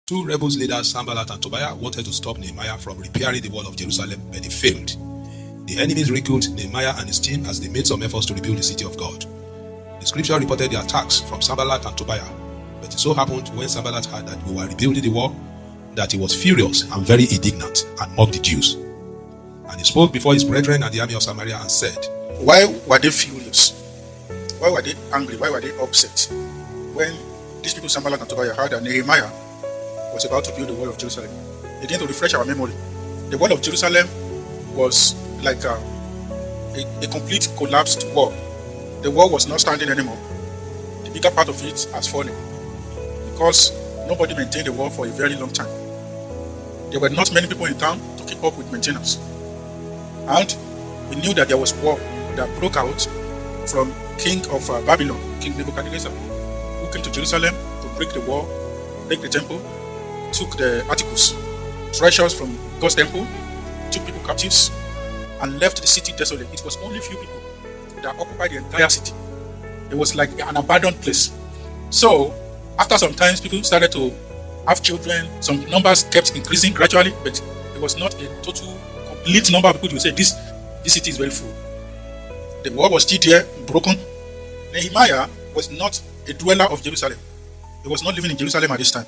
Two rebels leaders, Sambalat and Tobiah, wanted to stop Nehemiah from repairing the wall of Jerusalem, but they failed. The enemies ridiculed Nehemiah and his team as they made some efforts to rebuild the city of God. The scripture reported the attacks from Sambalat and Tobiah, but it so happened when Sambalat heard that we were rebuilding the wall, that he was furious and very indignant and mocked the Jews. And he spoke before his brethren and the army of Samaria and said, Why were they furious? Why were they angry? Why were they upset when these people, Sambalat and Tobiah, heard that Nehemiah was about to build the wall of Jerusalem? Again, to refresh our memory, the wall of Jerusalem was like a complete collapsed wall. The wall was not standing anymore. The bigger part of it has fallen because nobody maintained the wall for a very long time. There were not many people in town to keep up with maintenance. And we knew that there was war that broke out from King of Babylon, King Nebuchadnezzar, who came to Jerusalem to break the wall, break the temple, took the articles, treasures from God's temple, took people captives, and left the city desolate. It was only few people that occupied the entire city. It was like an abandoned place. So, after some time, people started to have children. Some numbers kept increasing gradually, but it was not a total, complete number of people who say this city is very full. The wall was still there, broken. Nehemiah was not a dweller of Jerusalem. He was not living in Jerusalem at this time.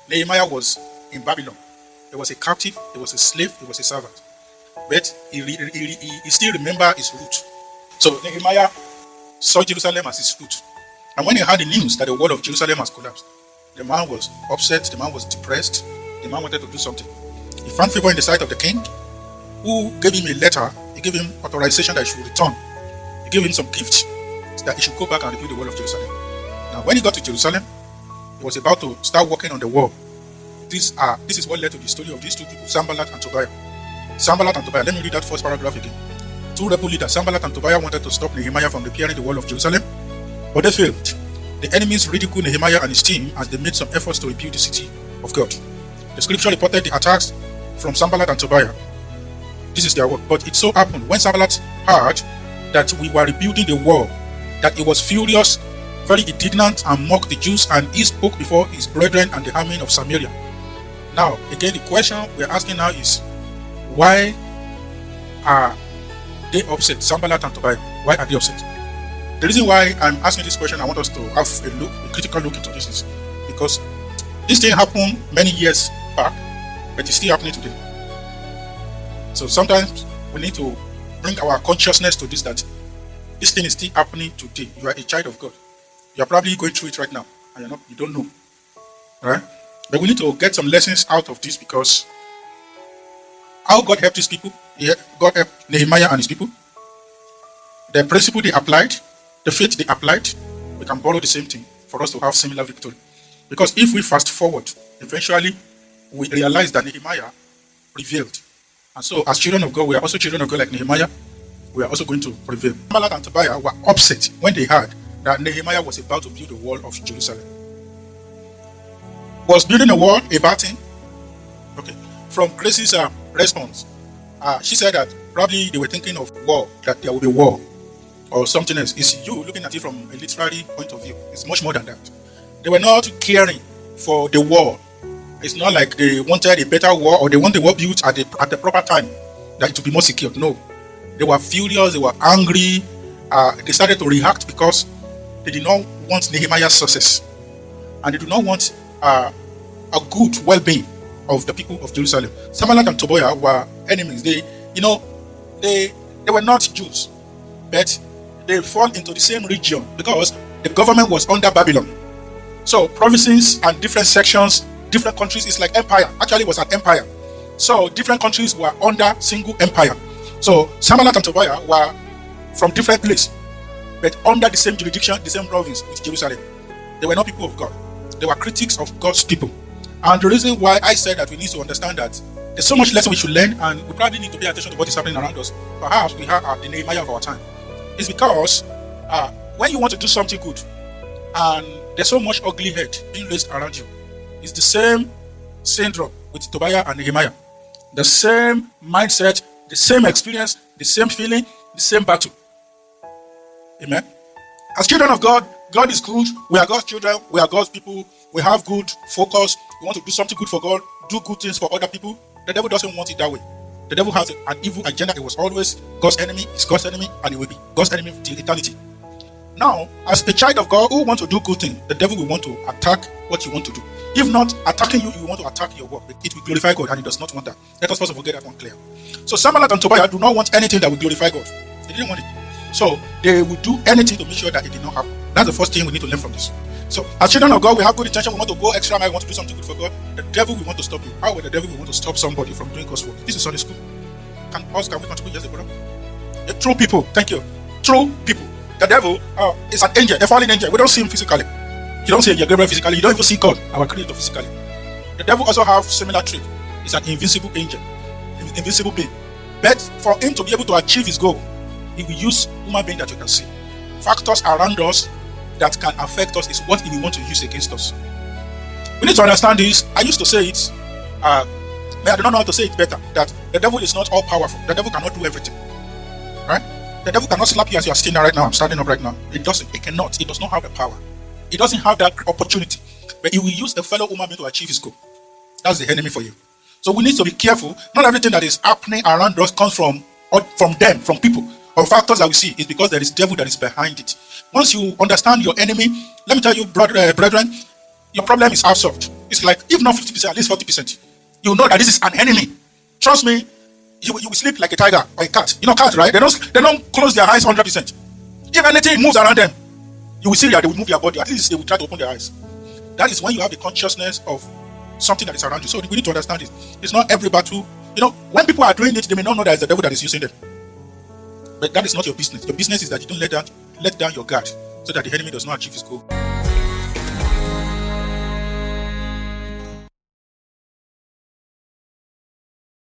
Nehemiah was in Babylon. He was a captive, he was a slave, he was a servant. But he still remembered his root. So Nehemiah saw Jerusalem as his root. And when he heard the news that the wall of Jerusalem has collapsed, the man was upset, the man was depressed, the man wanted to do something. He found favor in the sight of the king, who gave him a letter. He gave him authorization that he should return. He gave him some gifts that he should go back and rebuild the wall of Jerusalem. Now, when he got to Jerusalem, he was about to start working on the wall. This is what led to the story of these two people, Sambalat and Tobiah. Sambalat and Tobiah. Let me read that first paragraph again. Two rebel leaders, Sambalat and Tobiah, wanted to stop Nehemiah from repairing the wall of Jerusalem, but they failed. The enemies ridiculed Nehemiah and his team as they made some efforts to rebuild the city of God. The scripture reported the attacks from Sambalat and Tobiah. This is their work. But it so happened when Sambalat heard that we were rebuilding the wall, that he was furious, very indignant, and mocked the Jews, and he spoke before his brethren and the army of Samaria. Now, again, the question we're asking now is, why are they upset? Sambalat and Tobiah, why are they upset? The reason why I'm asking this question, I want us to have a critical look into this, is because this thing happened many years back, but it's still happening today. So sometimes we need to bring our consciousness to this, that this thing is still happening today. You are a child of God. You are probably going through it right now, and you don't know. Right? But we need to get some lessons out of this, because how God helped his people, God helped Nehemiah and his people. The principle they applied, the faith they applied, we can borrow the same thing for us to have similar victory. Because if we fast forward, eventually we realize that Nehemiah prevailed. And so as children of God, we are also children of God like Nehemiah. We are also going to prevail. Sambalat and Tobiah were upset when they heard that Nehemiah was about to build the wall of Jerusalem. Was building a wall a bad thing? Okay. From Grace's response, she said that probably they were thinking of war, that there will be war or something else. It's you looking at it from a literary point of view. It's much more than that. They were not caring for the war. It's not like they wanted a better war, or they want the war built at the proper time, that it would be more secure. No. They were furious, they were angry, they started to react because they did not want Nehemiah's success. And they do not want a good well-being of the people of Jerusalem. Sambalat and Tobiah were enemies. They were not Jews, but they fall into the same region because the government was under Babylon. So provinces and different sections, different countries, it's like empire. Actually, it was an empire. So different countries were under single empire. So Sambalat and Tobiah were from different places, but under the same jurisdiction, the same province with Jerusalem. They were not people of God. They were critics of God's people. And the reason why I said that we need to understand that there's so much lesson we should learn, and we probably need to pay attention to what is happening around us. Perhaps we have the Nehemiah of our time. It's because when you want to do something good, and there's so much ugly head being raised around you, it's the same syndrome with Tobiah and Nehemiah. The same mindset, the same experience, the same feeling, the same battle. Amen. As children of God, God is good. We are God's children. We are God's people. We have good focus. You want to do something good for God, do good things for other people. The devil doesn't want it that way. The devil has an evil agenda. It was always God's enemy, is God's enemy, and it will be God's enemy till eternity. Now, as a child of God who wants to do good things, the devil will want to attack what you want to do. If not attacking you, you want to attack your work. It will glorify God, and he does not want that. Let us first of all get that one clear. So Sambalat and Tobiah do not want anything that will glorify God. They didn't want it. So they will do anything to make sure that it did not happen. That's the first thing we need to learn from this. So as children of God, we have good intention. We want to go extra mile. We want to do something good for God. The devil will want to stop you. How will the devil will want to stop somebody from doing God's work? This is Sunday school. Can we contribute? Yes, brother. The true people. Thank you. True people. The devil is an angel, a fallen angel. We don't see him physically. You don't see him Gabriel physically. You don't even see God, our Creator, physically. The devil also have similar trait. He's an invincible angel, invincible being. But for him to be able to achieve his goal, he will use human being that you can see. Factors around us that can affect us is what he will want to use against us. We need to understand this. I used to say it, but I do not know how to say it better. That the devil is not all powerful. The devil cannot do everything. Right? The devil cannot slap you as you are sitting there right now. I'm standing up right now. It doesn't. It cannot. It does not have the power. It doesn't have that opportunity. But he will use a fellow human being to achieve his goal. That's the enemy for you. So we need to be careful. Not everything that is happening around us comes from them, from people, or factors that we see. It's because there is devil that is behind it. Once you understand your enemy, let me tell you, brethren, your problem is half solved. It's like, if not 50%, at least 40%. You know that this is an enemy. Trust me, you will sleep like a tiger or a cat. You know cats, right? They don't close their eyes 100%. If anything moves around them, you will see that they will move their body. At least they will try to open their eyes. That is when you have the consciousness of something that is around you. So we need to understand it. It's not every battle. You know, when people are doing it, they may not know that it's the devil that is using them. But that is not your business. Your business is that you don't let down your guard so that the enemy does not achieve his goal.